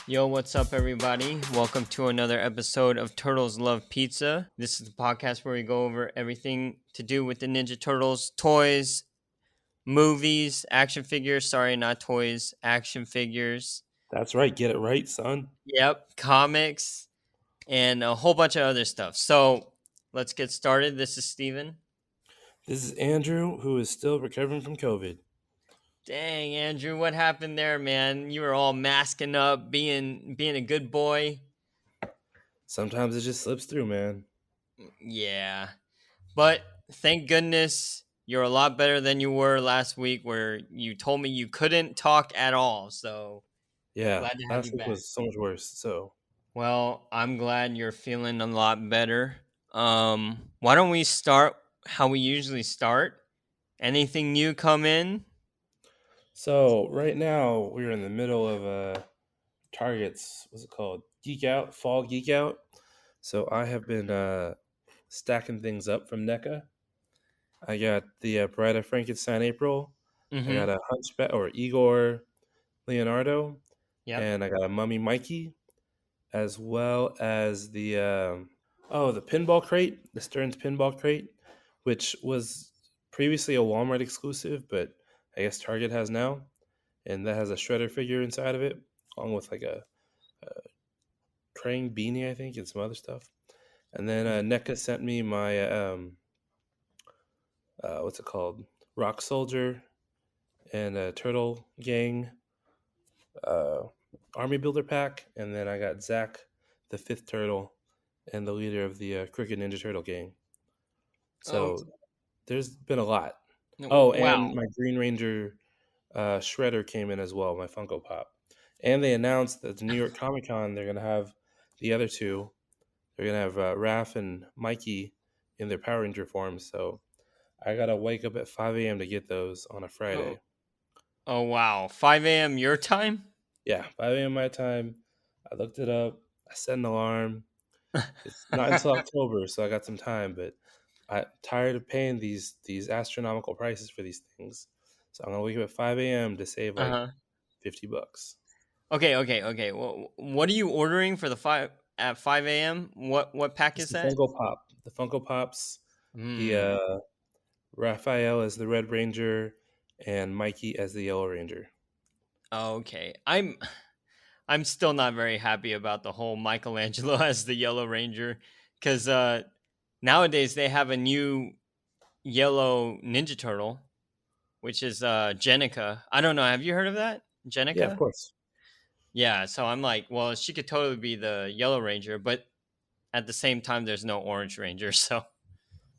Yo, what's up, everybody? Welcome to another episode of Turtles Love Pizza. This is the podcast where we go over everything to do with the Ninja Turtles toys, movies, action figures. Sorry, not toys, action figures. That's right. Get it right, son. Yep, comics, and a whole bunch of other stuff. So let's get started. This is Steven. This is Andrew, who is still recovering from COVID. Dang, Andrew, what happened there, man? You were all masking up, being a good boy. Sometimes it just slips through, man. Yeah. But thank goodness you're a lot better than you were last week, where you told me you couldn't talk at all. So Yeah, glad to have you last week back. was so much worse. So, Well, I'm glad you're feeling a lot better. Why don't we start how we usually start? Anything new come in? so right now we're in the middle of Target's, what's it called? Geek Out, Fall Geek Out. So I have been stacking things up from NECA. I got the Bride of Frankenstein April. I Mm-hmm. got a Hunchback or Igor Leonardo, Yep. and I got a Mummy Mikey, as well as the pinball crate, the Stearns pinball crate, which was previously a Walmart exclusive, but I guess Target has now, and that has a Shredder figure inside of it, along with like a Krang beanie, I think, and some other stuff. And then NECA sent me my what's it called, Rock Soldier and a Turtle Gang uh, Army Builder pack, and then I got Zack, the fifth turtle, and the leader of the Crooked Ninja Turtle gang. Oh, So there's been a lot. Oh, and wow. my Green Ranger Shredder came in as well, my Funko Pop. And they announced that the New York Comic Con, they're going to have the other two. They're going to have Raph and Mikey in their Power Ranger forms. So I got to wake up at 5 a.m. to get those on a Oh, Friday. oh wow. 5 a.m. your time? Yeah, 5 a.m. my time. I looked it up. I set an alarm. It's not until October, so I got some time, but I'm tired of paying these astronomical prices for these things. So I'm gonna wake up at 5 a.m. to save like Uh-huh. $50. Okay. Well, what are you ordering for the five at 5 a.m.? What pack It's is the that? Funko Pop. The Funko Pops, the Hmm. Raphael as the Red Ranger and Mikey as the Yellow Ranger. Okay. I'm still not very happy about the whole Michelangelo as the Yellow Ranger, because nowadays they have a new yellow Ninja Turtle, which is Jenica. I don't know. Have you heard of that? Yeah, of Jenica? course. Yeah. So I'm like, well, she could totally be the Yellow Ranger, but at the same time, there's no Orange Ranger. So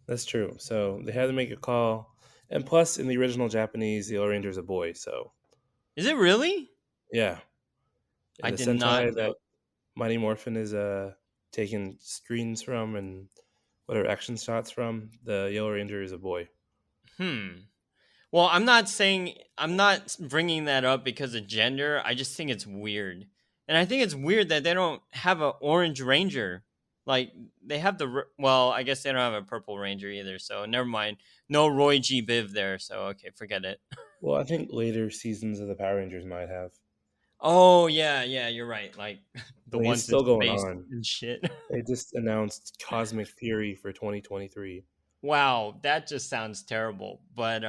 That's true. So they had to make a call. And plus in the original Japanese, the Yellow Ranger is a boy, so is it really? yeah. I In the did not Sentai know. that Mighty Morphin is taking screens from and whatever action shots from, the Yellow Ranger is a boy. Hmm. Well, I'm not bringing that up because of gender. I just think it's weird, and I think it's weird that they don't have a orange ranger. Like they have well, I guess they don't have a purple ranger either. So never mind. No Roy G. Biv there. So okay, forget it. Well, I think later seasons of the Power Rangers might have. Oh yeah, you're right. Like I the mean, it's ones in still going space on. and shit. They just announced Cosmic Fury for 2023. Wow, that just sounds terrible. But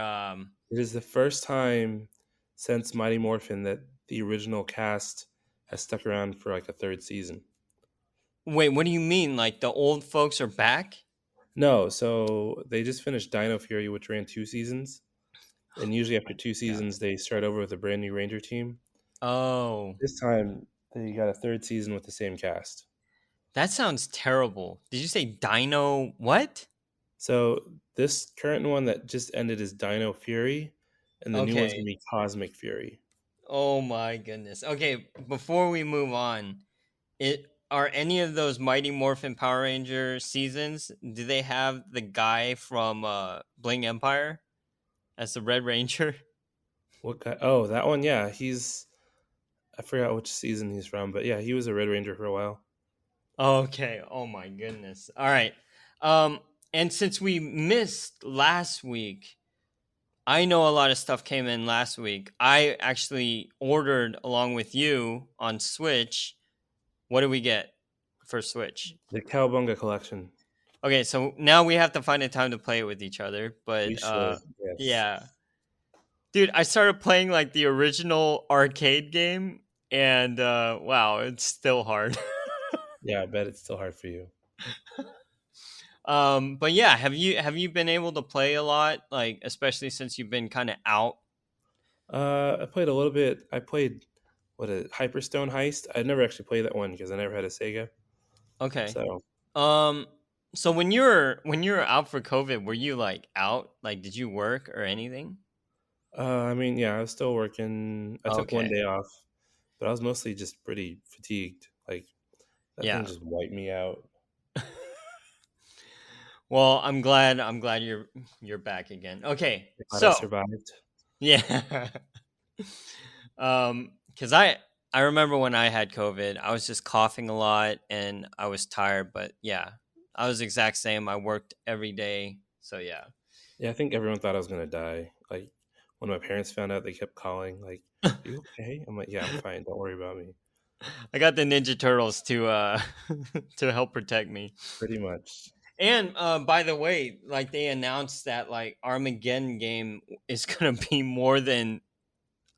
It is the first time since Mighty Morphin that the original cast has stuck around for like a third season. wait, what do you mean? Like the old folks are back? No, so they just finished Dino Fury, which ran 2 seasons. And usually after two God. seasons, they start over with a brand new Ranger team. Oh, This time, they got a third season with the same cast. that sounds terrible. Did you say Dino? What? So this current one that just ended is Dino Fury, and the new one's gonna Okay. be Cosmic Fury. Oh my goodness. Okay, before we move on, it are any of those Mighty Morphin Power Ranger seasons? Do they have the guy from Bling Empire as the Red Ranger? What guy? Oh, that one. Yeah, he's. I forgot which season he's from, but yeah, he was a Red Ranger for a while. Okay. Oh my goodness. All right. Um, and since we missed last week, I know a lot of stuff came in last week. I actually ordered along with you on Switch. What do we get for Switch? The Cowabunga collection. Okay, so now we have to find a time to play it with each other. We But should. Yes. yeah, dude, I started playing like the original arcade game, and wow, it's still hard. Yeah, I bet it's still hard for you. But yeah, have you been able to play a lot, like especially since you've been kind of out? I played a little bit. I played what a Hyperstone Heist. I never actually played that one because I never had a Sega. Okay. So, Um, so when you were out for COVID, were you like out? Like, did you work or anything? I mean, yeah, I was still working. I took one Okay. day off, but I was mostly just pretty fatigued. Like that thing Yeah. just wiped me out. Well, I'm glad you're back again. Okay. Glad I So, survived. yeah. Cuz I remember when I had COVID, I was just coughing a lot and I was tired, but yeah. I was the exact same. I worked every day. So, yeah. Yeah, I think everyone thought I was gonna die. Like when my parents found out, they kept calling, like, "Are you okay?" I'm like, "Yeah, I'm fine. Don't worry about me." I got the Ninja Turtles to to help protect me. Pretty much. And by the way, like they announced that like Armageddon game is gonna be more than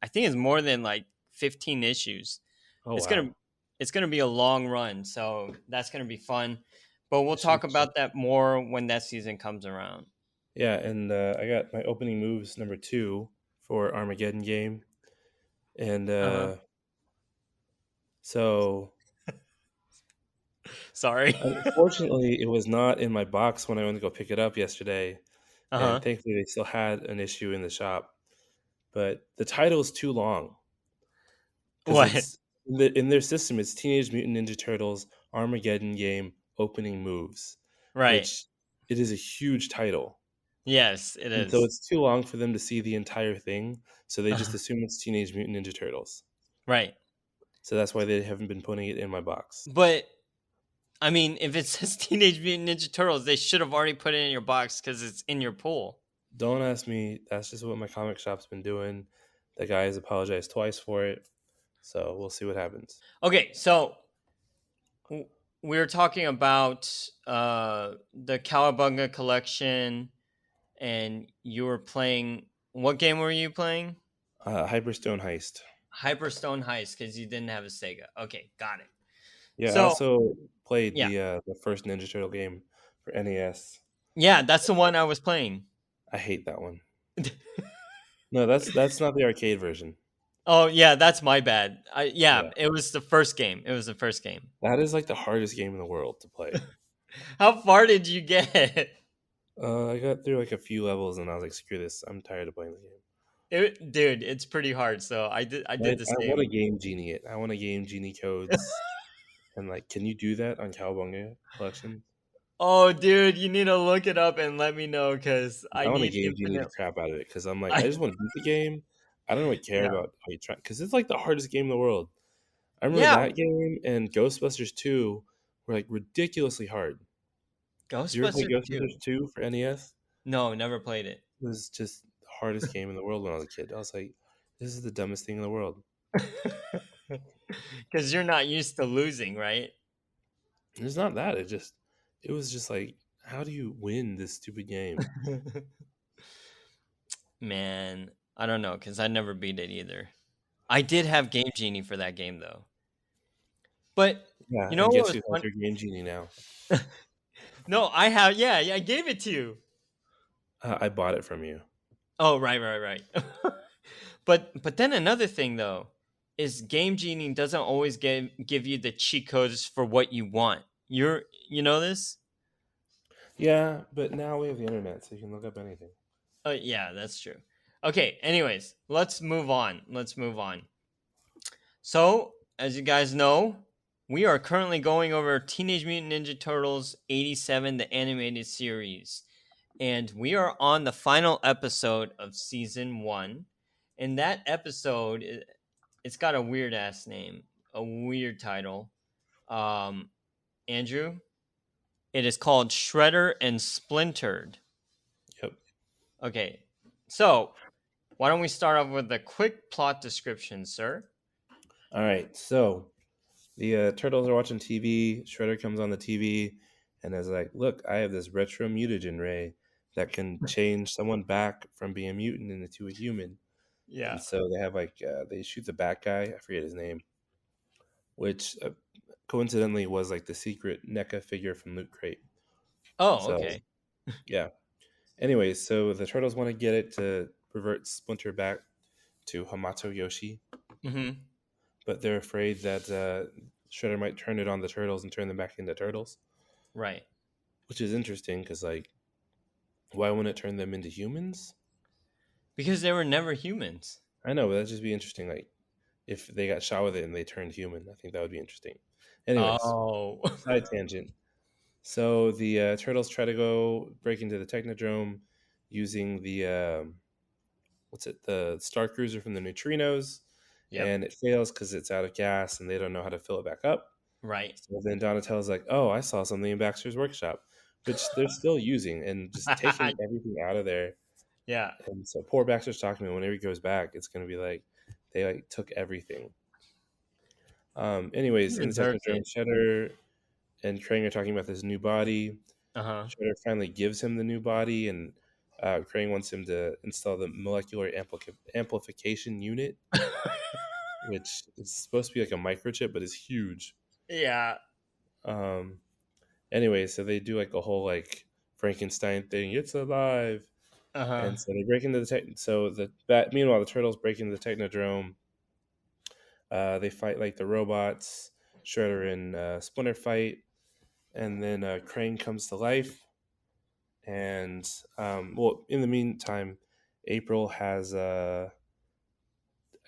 I think it's more than like 15 issues. Oh It's gonna wow, it's gonna be a long run, so that's gonna be fun. But we'll that should be talk fun. about that more when that season comes around. Yeah, and I got my opening moves number 2 for Armageddon game, and Uh huh. so Sorry. unfortunately, it was not in my box when I went to go pick it up yesterday, Uh and huh. thankfully they still had an issue in the shop. But the title is too long because What? it's in their system. It's Teenage Mutant Ninja Turtles Armageddon Game Opening Moves, Right. which it is a huge title, Yes, it and so is. it's too long for them to see the entire thing. So they just Uh-huh. assume it's Teenage Mutant Ninja Turtles. Right. So that's why they haven't been putting it in my box. But I mean, if it says Teenage Mutant Ninja Turtles, they should have already put it in your box because it's in your pool. Don't ask me. That's just what my comic shop's been doing. The guy has apologized twice for it. So we'll see what happens. Okay, so we were talking about the Cowabunga collection, and you were playing. What game were you playing? Hyperstone Heist. Hyperstone Heist, because you didn't have a Sega. Okay, got it. Yeah, I So also played yeah, the first Ninja Turtle game for NES. yeah, that's the one I was playing. I hate that one. No, that's not the arcade version. Oh yeah, that's my bad. Yeah, Yeah, it was the first game. It was the first game. that is like the hardest game in the world to play. How far did you get? I got through like a few levels and I was like, screw this. I'm tired of playing the game. Dude, it's pretty hard. So I did the I want to same. game genie it. I want to game genie codes. And like, can you do that on Cowabunga Collection? Oh, dude, you need to look it up and let me know because I I want to need game genie the infinite. crap out of it because I'm like, I I just want to beat the game. I don't really care yeah about how you try because it's like the hardest game in the world. I remember yeah. that game and Ghostbusters 2 were like ridiculously hard. Did you ever play Ghostbusters Ghostbusters 2. 2 for NES? No, never played it. It was just the hardest game in the world when I was a kid. I was like, this is the dumbest thing in the world. Because you're not used to losing, right? And it's not that. It was just like, how do you win this stupid game? Man, I don't know because I never beat it either. I did have Game Genie for that game though. But Yeah, you know and what guess was who has fun? your game genie now? No, I have. Yeah, yeah, I gave it to you. I bought it from you. Oh, right, right, right. But then another thing though is Game Genie doesn't always give you the cheat codes for what you want. You know this? Yeah, but now we have the internet, so you can look up anything. Yeah, that's true. Okay, anyways, let's move on. Let's move on. So, as you guys know, we are currently going over Teenage Mutant Ninja Turtles 87, the animated series. And we are on the final episode of season 1. And that episode, it's got a weird ass name, a weird title. Um, Andrew, it is called Shredder and Splintered. Yep. Okay. So, why don't we start off with a quick plot description, sir? All right, so the turtles are watching TV. Shredder comes on the TV and is like, "Look, I have this retro mutagen ray that can change someone back from being a mutant into a human." And Yeah. so they have they shoot the bat guy. I forget his name, which coincidentally was like the secret NECA figure from Loot Crate. Oh, So okay. yeah. Anyways, so the turtles want to get it to revert Splinter back to Hamato Yoshi, Mm-hmm. but they're afraid that Shredder might turn it on the turtles and turn them back into turtles, Right. which is interesting because like, why wouldn't it turn them into humans? Because they were never humans. I know, but that'd just be interesting. Like, if they got shot with it and they turned human, I think that would be interesting. Anyways, Oh. side tangent. So the turtles try to go break into the Technodrome using the what's it, the Star Cruiser from the Neutrinos, Yep. and it fails because it's out of gas and they don't know how to fill it back up. Right. So then Donatello's like, "Oh, I saw something in Baxter's workshop," which they're still using and just taking everything out of there. Yeah. And so poor Baxter's talking to him. Whenever he goes back, it's going to be like they like took everything. He Anyways, in the deserves Technodrome, it. Shredder and Krang are talking about this new body. Uh-huh. Shredder finally gives him the new body, and Krang wants him to install the molecular amplification unit, which is supposed to be like a microchip, but is huge. Yeah. Um, anyway, so they do like a whole like Frankenstein thing. It's alive, Uh-huh. and so they break into the tech. So that meanwhile, the turtles break into the Technodrome. They fight like the robots. Shredder and Splinter fight, and then Krang comes to life. And well, in the meantime, April has I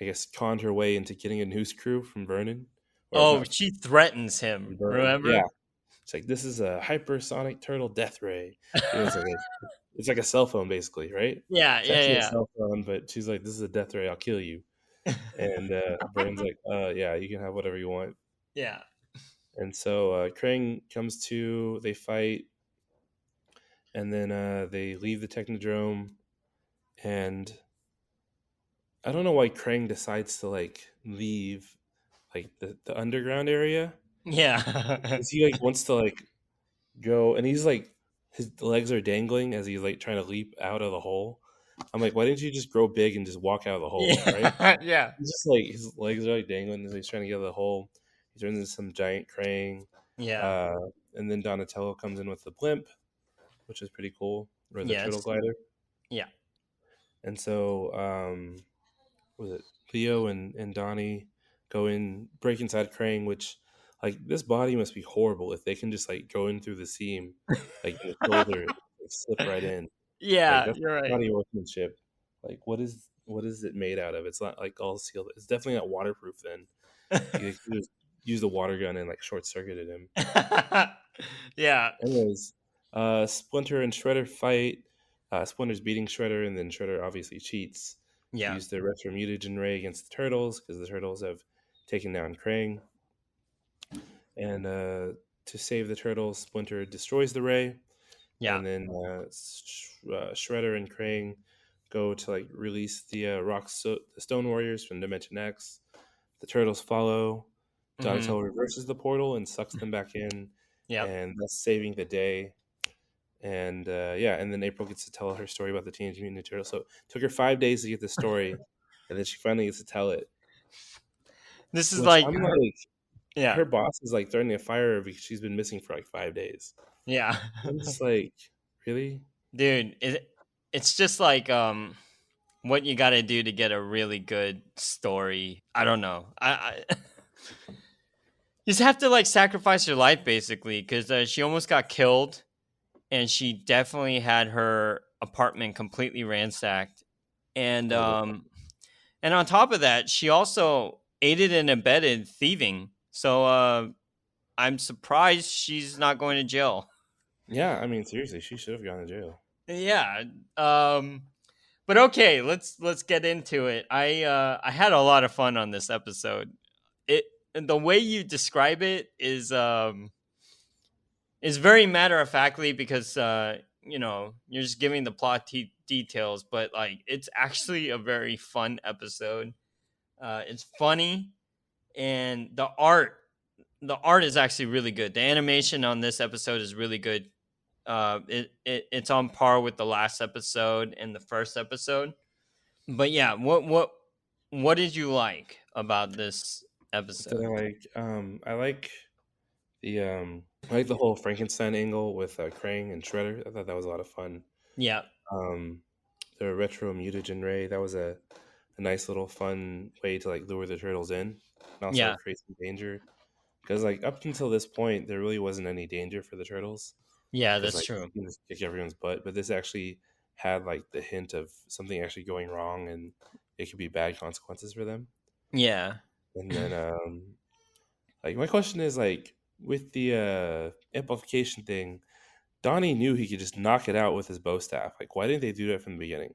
guess conned her way into getting a news crew from Vernon, or Oh, not she threatens him, from Vernon. Yeah, remember? it's like this is a hypersonic turtle death ray. It's like a cell phone basically, right? Yeah, It's actually a yeah, cell phone, but she's like, "This is a death ray. I'll kill you." yeah. And Vernon's like, yeah, you can have whatever you want." Yeah. And so Krang comes to, they fight, and then they leave the Technodrome, and I don't know why Krang decides to like leave like the underground area. Yeah. Is he like wants to like go, and he's like his legs are dangling as he's like trying to leap out of the hole. I'm like, why didn't you just grow big and just walk out of the hole, right? Yeah. Yeah. He's just like his legs are like dangling as he's trying to get out of the hole. He turns into some giant Krang. Yeah. Uh, and then Donatello comes in with the blimp, which is pretty cool, or the turtle Yes. glider. Yeah. And so was it Leo and Donnie go in, break inside Krang, which like this body must be horrible if they can just like go in through the seam, like in the shoulder, like, slip right in. Like Yeah, that's you're right. body workmanship. Like what is it made out of? It's not like all sealed. It's definitely not waterproof. Then you could just use the water gun and like short circuited him. Yeah. Anyways, Splinter and Shredder fight. Splinter's beating Shredder, and then Shredder obviously cheats to Yeah. use the retro mutagen ray against the turtles because the turtles have taken down Krang. And to save the turtles, Splinter destroys the ray, Yeah. and then Shredder and Krang go to like release the the Stone Warriors from Dimension X. The turtles follow. Mhm. Donatello reverses the portal and sucks them back in, Yep. and thus saving the day. And yeah, and then April gets to tell her story about the Teenage Mutant Ninja Turtles. So it took her 5 days to get the story, and then she finally gets to tell it. This is Which like I'm like, yeah. her boss is like threatening to fire her because she's been missing for like 5 days. Yeah. I'm just like, really? Dude, it's just like what you got to do to get a really good story. I don't know. I you just have to like sacrifice your life basically cuz she almost got killed and she definitely had her apartment completely ransacked. And Oh, and on top of that, she also aided and abetted thieving. So I'm surprised she's not going to jail. yeah. I mean, seriously, she should have gone to jail. Yeah. Um but okay, let's get into it. I had a lot of fun on this episode. It the way you describe it is very matter of factly because you're just giving the plot details, but like it's actually a very fun episode. It's funny, and the art is actually really good. The animation on this episode is really good. It's on par with the last episode and the first episode. But yeah, what did you like about this Did episode? I like I like the whole Frankenstein angle with Krang and Shredder. I thought that was a lot of fun. Yeah, Um, the retro mutagen ray, that was a nice little fun way to like lure the turtles in and also yeah, create some danger. Because like up until this point, there really wasn't any danger for the turtles. yeah. Because That's like true. you can just kick everyone's butt, but this actually had like the hint of something actually going wrong, and it could be bad consequences for them. Yeah. And then like my question is like with the amplification thing, Donnie knew he could just knock it out with his bow staff. Like, why didn't they do that from the beginning?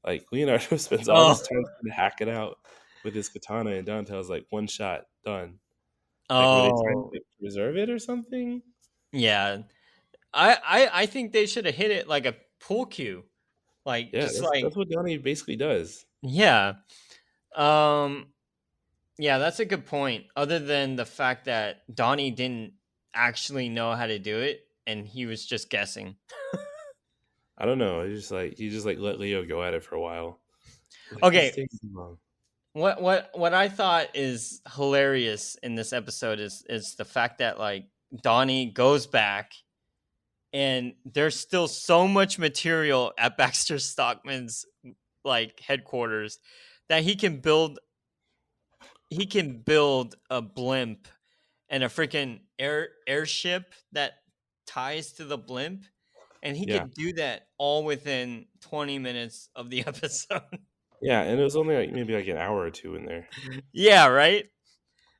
Like, Leonardo spends all Oh, this time trying to hack it out with his katana, and Donatello's like, one shot, done. Like, were they trying to oh, like, preserve it or something? yeah. I think they should have hit it like a pool cue, like Yeah, just that's like what Donnie basically does. yeah. Um, yeah, that's a good point. Other than the fact that Donnie didn't actually know how to do it, and he was just guessing. I don't know. He just like let Leo go at it for a while. Like this Okay, takes too long. what I thought is hilarious in this episode is the fact that like Donnie goes back and there's still so much material at Baxter Stockman's like headquarters that he can build a blimp and a freaking airship that ties to the blimp, and he Yeah, could do that all within 20 minutes of the episode. yeah, and it was only like maybe like an hour or two in there. Yeah, right.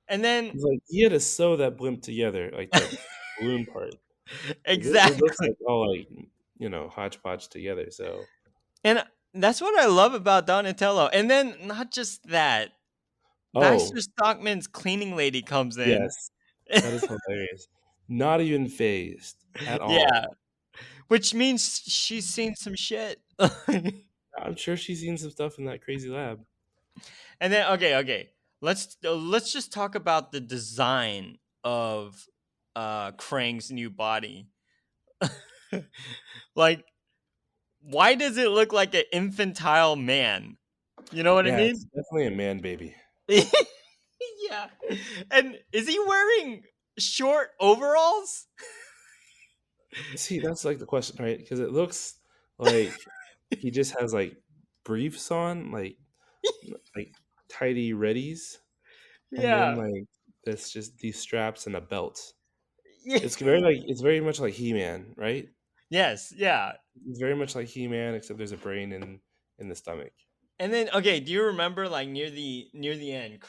And then It's like he had to sew that blimp together, like the balloon part. It looks exactly. like all like hodgepodge together. So And that's what I love about Donatello. And then not just that, oh Baxter Stockman's cleaning lady comes in. yes, that is hilarious. Not even phased at Yeah, all. which means she's seen some shit. I'm sure she's seen some stuff in that crazy lab. And then okay. Let's just talk about the design of Krang's new body. Like, why does it look like an infantile man? You know what I Yeah, mean? it's definitely a man baby. Yeah. And is he wearing short overalls? See, that's like the question, right? Because it looks like he just has like briefs on, like tidy readies, and then Yeah. like this just these straps and a belt. Yeah. It's very much like He-Man, right? Yes, yeah. It's very much like He-Man, except there's a brain in the stomach. And then okay, do you remember like near the end,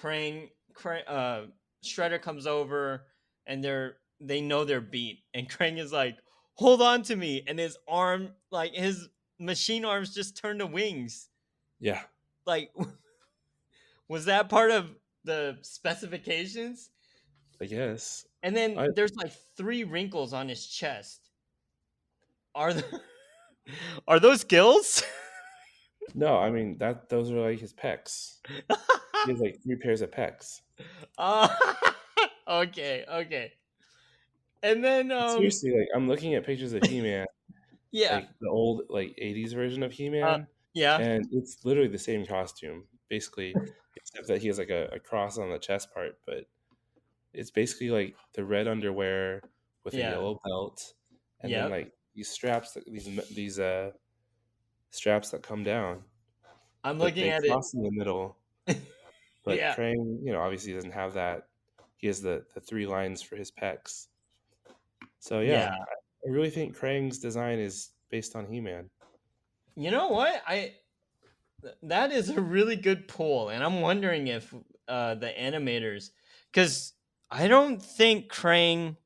Shredder comes over and they know they're beat, and Krang is like, "Hold on to me," and his arm, like his machine arms, just turn to wings. Yeah, Like, was that part of the specifications? I guess. And then I there's like three wrinkles on his chest. Are the, are those gills? no, I mean that those are like his pecs. He has like three pairs of pecs. uh, okay. And then Seriously, like I'm looking at pictures of He-Man, yeah. like the old like '80s version of Uh, He-Man, yeah. and it's literally the same costume, basically, except that he has like a cross on the chest part. But it's basically like the red underwear with a Yeah. yellow belt, and then Yep. like these straps, these straps that come down, I'm but looking they at it. cross in the middle. But Yeah. Krang, obviously doesn't have that. He has the three lines for his pecs. So yeah, Yeah. I really think Krang's design is based on He-Man. You know what? That is a really good pull, and I'm wondering if the animators, because I don't think Krang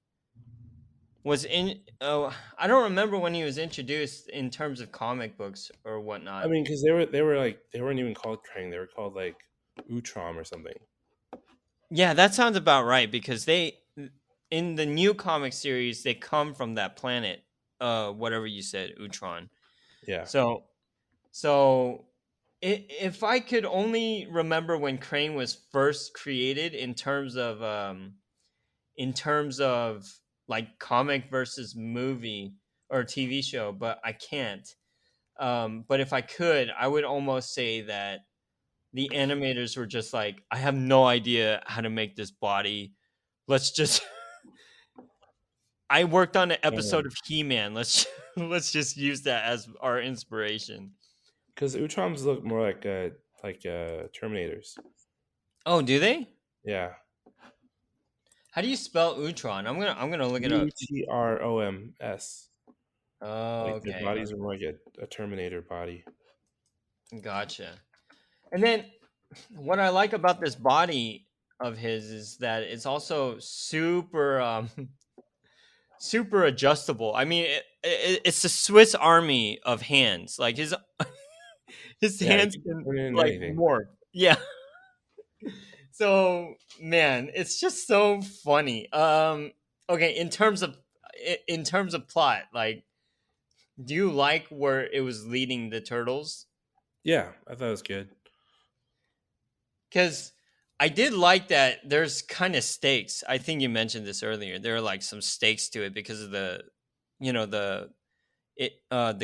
was in. Oh, I don't remember when he was introduced in terms of comic books or I whatnot. mean, because they were like they weren't even called Krang; they were called like Utrom or something. Yeah, that sounds about right because they in the new comic series they come from that planet. whatever you said, Utron. Yeah, So so if I could only remember when Crane was first created in terms of like comic versus movie or TV show, but I can't. But if I could, I would almost say that the animators were just like, I have no idea how to make this body. Let's just I worked on an episode of He-Man. Let's let's just use that as our inspiration. because Utroms look more like Terminators. Oh, do they? Yeah, How do you spell Utron? I'm gonna look it up. Utroms. Oh, Like their okay, bodies are more like a Terminator body. gotcha. And then what I like about this body of his is that it's also super super adjustable. I mean, it's the Swiss Army of hands. Like his Yeah, you hands can can turn it into like anything. morph. Yeah. So man, it's just so funny. Okay, in terms of plot, like, do you like where it was leading the turtles? Yeah, I thought it was good. Because I did like that there's kind of stakes. I think you mentioned this earlier. There are like some stakes to it because of the, you know, the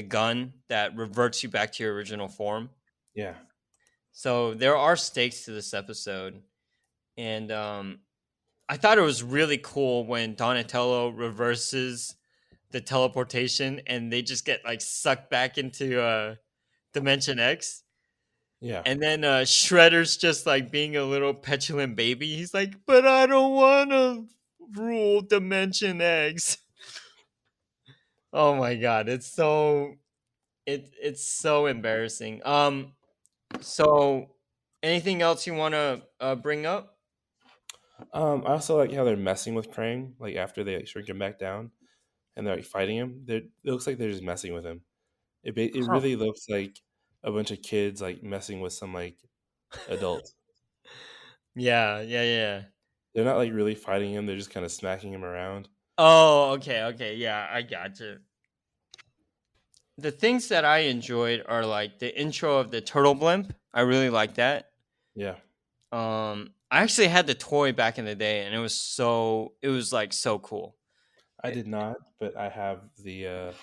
gun that reverts you back to your original form. Yeah, So there are stakes to this episode, and I thought it was really cool when Donatello reverses the teleportation and they just get like sucked back into Dimension X. yeah. And then Shredder's just like being a little petulant baby. He's like, "But I don't want to rule Dimension X." Oh my god, it's so embarrassing. So anything else you want to bring up? I also like how they're messing with Krang, like after they like shrink him back down and they're like fighting him. It looks like they're just messing with him. It Huh. really looks like a bunch of kids like messing with some like adult. Yeah, yeah, yeah. They're not like really fighting him. They're just kind of smacking him around. Oh, okay, okay. Yeah, I gotcha. The things that I enjoyed are like the intro of the Turtle Blimp. I really like that. Yeah, I actually had the toy back in the day, and it was like so cool. I did not, but I have the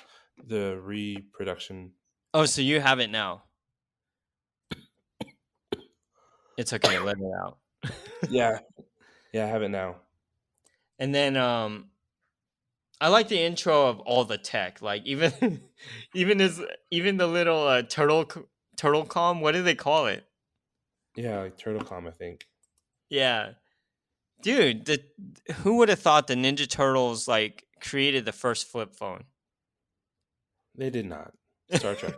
reproduction. Oh, so you have it now? It's okay. Let it out. Yeah, yeah, I have it now. And then I like the intro of all the tech, like even even his even the little turtle comm. What do they call it? Yeah, like Turtle Comm, I think. Yeah, dude. Who would have thought the Ninja Turtles like created the first flip phone? They did not. Star Trek.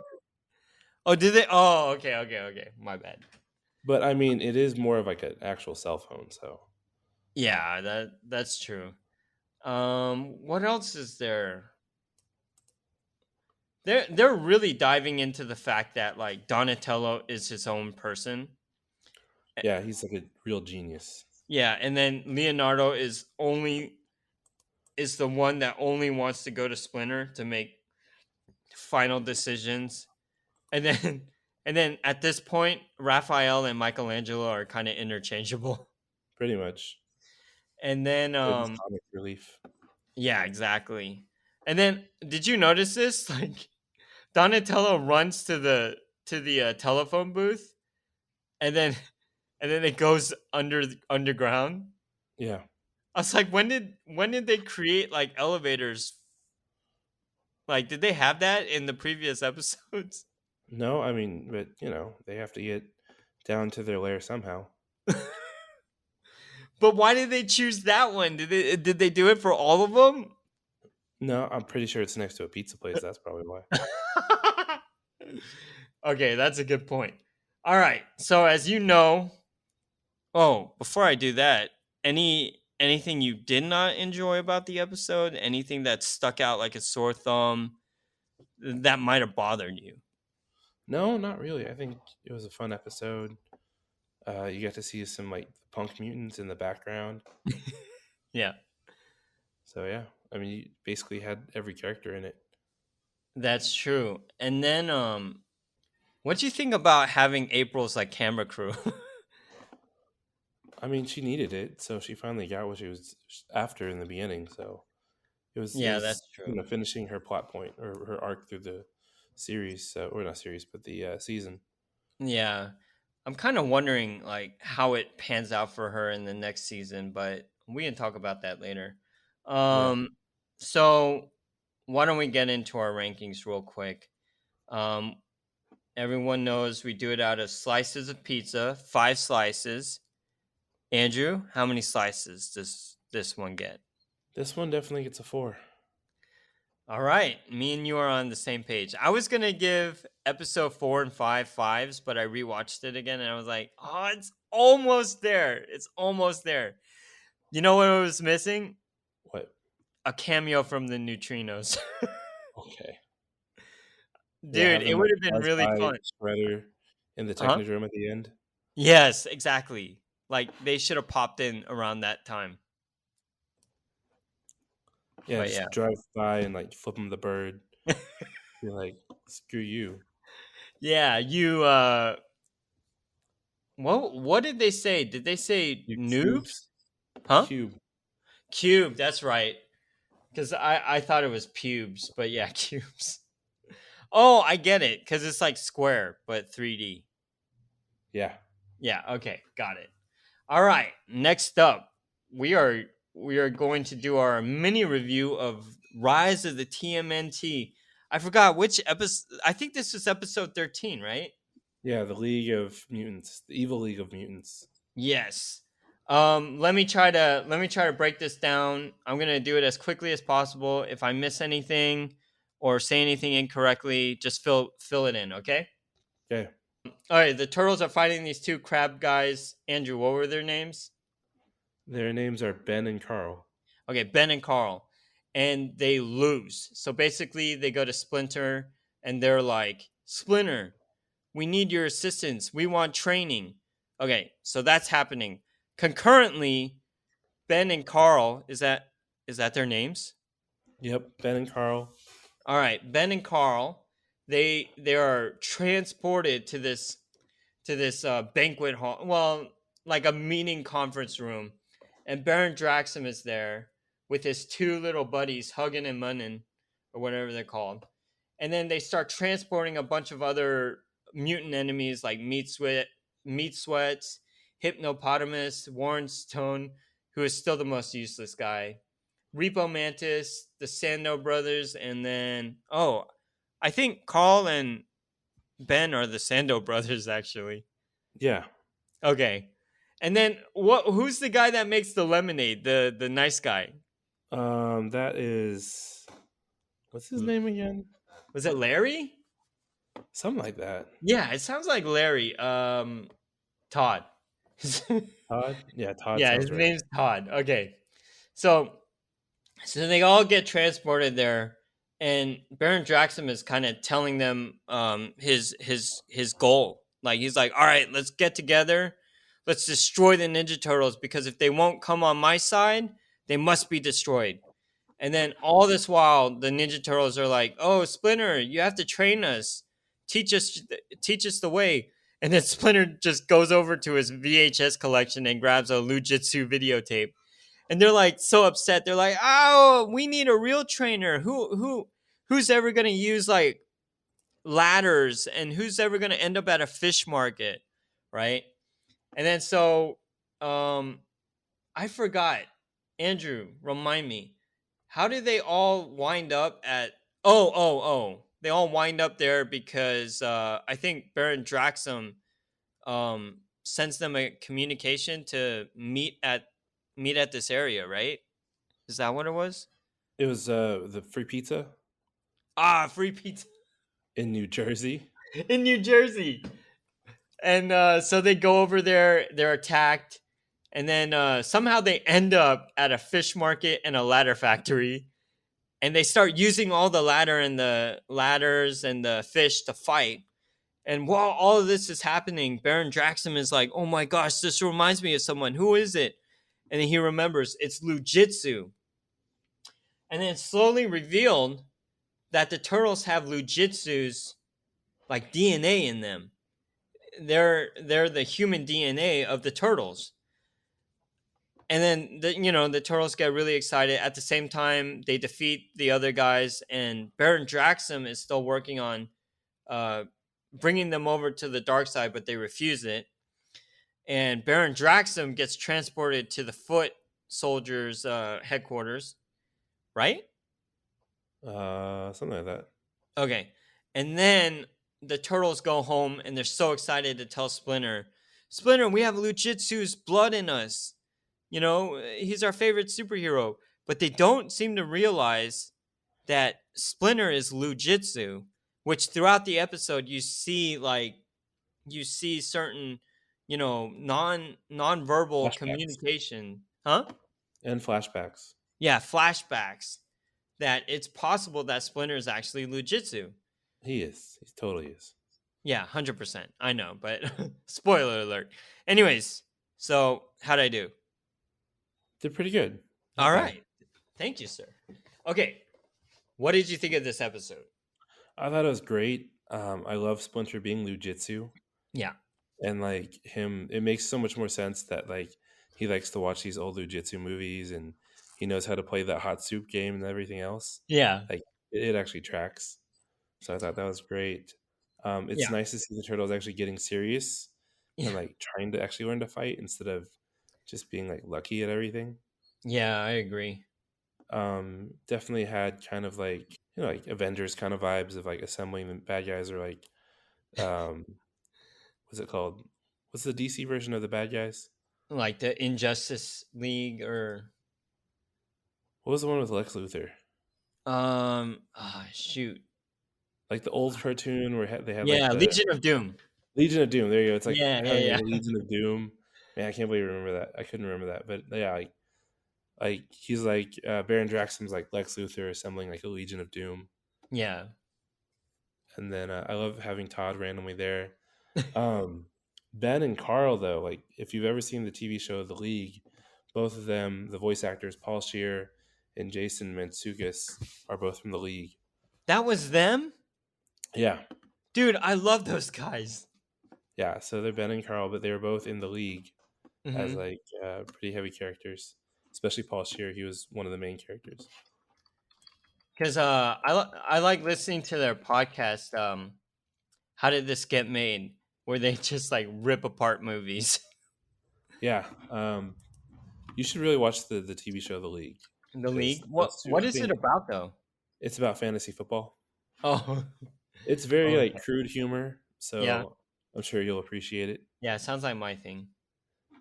Oh, did they? Oh, okay, okay, okay. My bad. But I mean, it is more of like an actual cell phone. So Yeah, that's true. What else is there? They're really diving into the fact that like Donatello is his own person. Eh, yeah, he's like a real genius. Yeah, and then Leonardo is the one that only wants to go to Splinter to make final decisions. And then and then at this point, Raphael and Michelangelo are kind of interchangeable. Pretty much. And then They're just comic relief. yeah, exactly. And then did you notice this? Like Donatello runs to the telephone booth, and then it goes underground. Yeah. I was like, when did they create like elevators? Like, did they have that in the previous episodes? No, I mean, but they have to get down to their lair somehow. But why did they choose that one? Did they do it for all of them? No, I'm pretty sure it's next to a pizza place. That's probably why. Okay, that's a good point. All right. So as you know, oh, before I do that, anything you did not enjoy about the episode? Anything that stuck out like a sore thumb that might have bothered you? No, not really. I think it was a fun episode. You got to see some like punk mutants in the background. Yeah. So yeah, I mean, you basically had every character in it. That's true. And then what do you think about having April's like camera crew? I mean, she needed it, so she finally got what she was after in the beginning. So it Yeah, was that's true. finishing her plot point or her arc through the series, or not series, but the season. Yeah. I'm kind of wondering like how it pans out for her in the next season, but we can talk about that later. Yeah. Um so why don't we get into our rankings real quick? Um everyone knows we do it out of slices of pizza, 5 slices. Andrew, how many slices does this one get? This one definitely gets a 4. All right, me and you are on the same page. I was gonna give episode 4 and 5 fives, but I rewatched it again and I was like, oh, it's almost there. It's almost there. You know what was missing? What? A cameo from the Neutrinos. Okay. Yeah, Dude, have it them would like have been buzz really by fun. Shredder in the Huh? Technodrome at the end. Yes, exactly. Like they should have popped in around that time. Yeah, But yeah. just drive by and like flip them the bird. Be like, screw you. Yeah, you what did they say? Did they say You cubes. noobs? Huh? Cube. Cube, that's right. Because I thought it was pubes, but yeah, cubes. Oh, I get it. Because it's like square, but 3D. Yeah. Yeah, okay, got it. All right, next up, we are we are going to do our mini review of Rise of the TMNT. I forgot which episode. I think this was episode 13, right? Yeah, the League of Mutants. The Evil League of Mutants. Yes. Let me try to break this down. I'm gonna do it as quickly as possible. If I miss anything or say anything incorrectly, just fill it in, okay? Okay. All right, the turtles are fighting these two crab guys. Andrew, what were their names? Their names are Ben and Carl. Okay, Ben and Carl. And they lose. So basically they go to Splinter and they're like, Splinter, we need your assistance. We want training. Okay, so that's happening. Concurrently, Ben and Carl, is that their names? Yep, Ben and Carl. All right, Ben and Carl, they are transported to this banquet hall. Well, like a meeting conference room, and Baron Draxum is there with his two little buddies, Huggin and Munnin, or whatever they're called. And then they start transporting a bunch of other mutant enemies like Meat Sweats, Hypnopotamus, Warren Stone, who is still the most useless guy, Repo Mantis, the Sando brothers, and then I think Carl and Ben are the Sando brothers actually. Yeah. Okay. And then who's the guy that makes the lemonade? The nice guy. That is, what's his name again? Was it Larry? Something like that. Yeah, it sounds like Larry. Todd. Todd? Yeah, Todd Yeah, his sounds right. name's Todd. Okay. So so they all get transported there, and Baron Draxum is kind of telling them his goal. Like he's like, all right, let's get together, let's destroy the Ninja Turtles because if they won't come on my side, they must be destroyed. And then all this while, the Ninja Turtles are like, "Oh, Splinter, you have to train us, teach us, teach us the way." And then Splinter just goes over to his VHS collection and grabs a Lujitsu videotape, and they're like so upset. They're like, "Oh, we need a real trainer. Who's ever gonna use like ladders, and who's ever gonna end up at a fish market, right?" And then um, I forgot. Andrew, remind me. How did they all wind up at? Oh! They all wind up there because I think Baron Draxum sends them a communication to meet at this area, right? Is that what it was? It was the free pizza Ah, free pizza in New Jersey. in New Jersey. And so they go over there, they're attacked, and then somehow they end up at a fish market and a ladder factory, and they start using all the ladders and the fish to fight. And while all of this is happening, Baron Draxum is like, "Oh my gosh, this reminds me of someone. Who is it?" And then he remembers it's Lujitsu. And then it's slowly revealed that the turtles have Lujitsu's like DNA in them. They're the human DNA of the turtles. And then the turtles get really excited. At the same time, they defeat the other guys, and Baron Draxum is still working on uh, bringing them over to the dark side, but they refuse it. And Baron Draxum gets transported to the Foot Soldiers headquarters, right? Something like that. Okay. And then the turtles go home and they're so excited to tell Splinter, Splinter, we have Lujitsu's blood in us. He's our favorite superhero. But they don't seem to realize that Splinter is Lujitsu, which throughout the episode you see certain, non-verbal Flashbacks communication. Huh? and flashbacks. Yeah, flashbacks that it's possible that Splinter is actually Lujitsu. He is. He totally is. Yeah, 100%. I know, but spoiler alert. Anyways, so how'd I do? They're pretty good. Not All bad. right. Thank you, sir. Okay. What did you think of this episode? I thought it was great. I love Splinter being Lujitsu, Yeah. and like him, it makes so much more sense that like he likes to watch these old Lujitsu movies, and he knows how to play that hot soup game and everything else. Yeah. Like it actually tracks. So I thought that was great. It's Yeah. nice to see the turtles actually getting serious Yeah. and like trying to actually learn to fight instead of just being like lucky at everything. Yeah, I agree. Definitely had kind of like like Avengers kind of vibes of like assembling the bad guys, or like um what's it called? What's the DC version of the bad guys? Like the Injustice League or What was the one with Lex Luthor? shoot. Like the old cartoon where they had like Yeah, the Legion of Doom. Legion of Doom. There you go. It's like Yeah, yeah, having yeah. like a Legion of Doom. Man, I can't believe I remember that. I couldn't remember that, but yeah, like he's like Baron Draxum's like Lex Luthor assembling like a Legion of Doom, Yeah. and then I love having Todd randomly there. Um, Ben and Carl, though, like if you've ever seen the TV show The League, both of them, the voice actors Paul Scheer and Jason Mantzoukas, are both from The League. That was them? Yeah, Dude, I love those guys. yeah. So they're Ben and Carl, but they were both in The League as Mhm. like pretty heavy characters. Especially Paul Scheer, he was one of the main characters. Cuz I like listening to their podcast How Did This Get Made, where they just like rip apart movies. Yeah, you should really watch the TV show The League, The because League. those two, What I is it think about though? it's about fantasy football. Oh. It's very like Okay. crude humor, Yeah. so I'm sure you'll appreciate it. Yeah, sounds like my thing.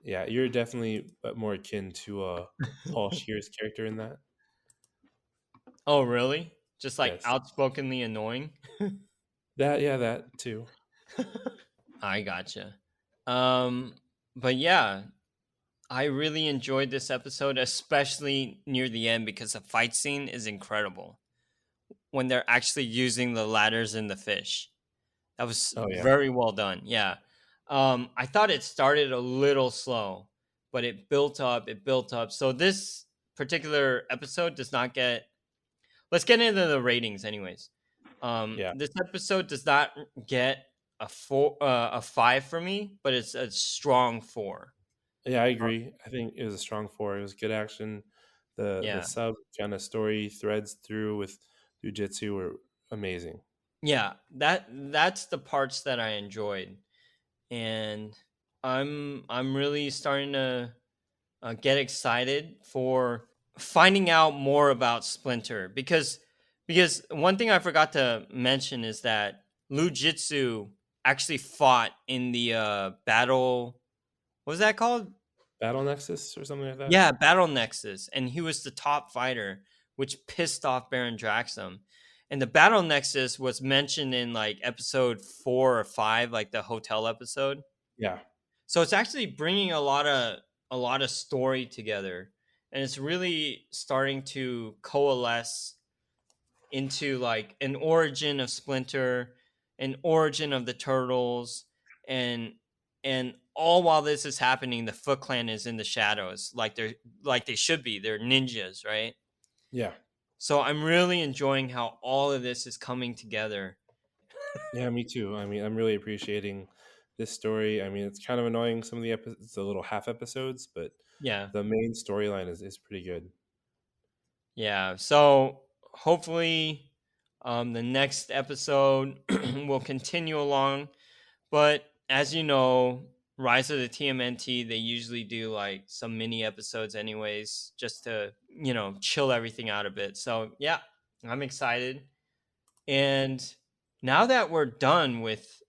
Yeah, you're definitely more akin to Paul Scheer's character in that. Oh, really? Just like Yes, outspokenly annoying? that too. I gotcha. Um, but yeah, I really enjoyed this episode, especially near the end because the fight scene is incredible when they're actually using the ladders and the fish. That was Oh yeah, very well done. Yeah. I thought it started a little slow, but it built up, it built up. So this particular episode does not get let's get into the ratings anyways. yeah, This episode does not get a 5 for me, but it's a strong 4. yeah. I Uh, agree. I think it was a strong four. It was good action. The yeah. sub kind of story threads through with jujitsu were amazing. Yeah, that's the parts that I enjoyed. And I'm really starting to get excited for finding out more about Splinter because one thing I forgot to mention is that Lu Jitsu actually fought in the battle. What was that called? Battle Nexus or something like that. Yeah, Battle Nexus, and he was the top fighter, which pissed off Baron Draxum. And the Battle Nexus was mentioned in like episode 4 or 5, like the hotel episode. Yeah, So it's actually bringing a lot of story together, and it's really starting to coalesce into like an origin of Splinter, an origin of the Turtles, and all while this is happening, the Foot Clan is in the shadows, like they should be. They're ninjas, right? yeah, So I'm really enjoying how all of this is coming together. Yeah, me too. I mean, I'm really appreciating this story. I mean, it's kind of annoying some of the episodes, the little half episodes, but Yeah. the main storyline is pretty good. Yeah. So hopefully the next episode will continue along. But as you know, Rise of the TMNT, they usually do like some mini episodes, anyways, just to, chill everything out a bit. So, yeah, I'm excited. And now that we're done with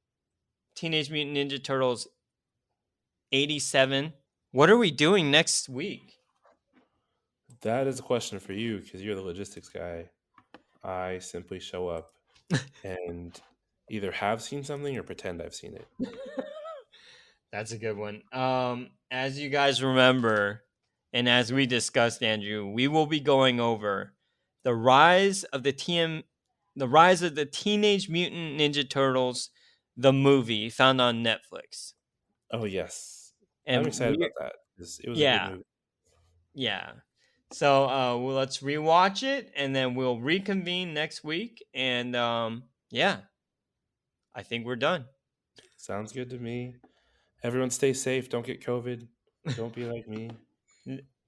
Teenage Mutant Ninja Turtles 87, what are we doing next week? That is a question for you because you're the logistics guy. I simply show up and either have seen something or pretend I've seen it. That's a good one. As you guys remember, and as we discussed, Andrew, we will be going over the rise of the rise of the Teenage Mutant Ninja Turtles, the movie found on Netflix. Oh yes, I'm And excited about that. It was a good yeah, movie. yeah. So well, let's rewatch it, and then we'll reconvene next week. And yeah, I think we're done. Sounds good to me. Everyone, stay safe. Don't get COVID. Don't be like me.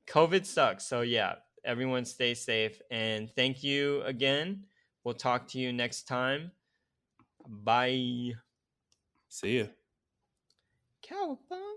COVID sucks. So yeah, everyone stay safe and thank you again. We'll talk to you next time. Bye. See ya. Cowabunga.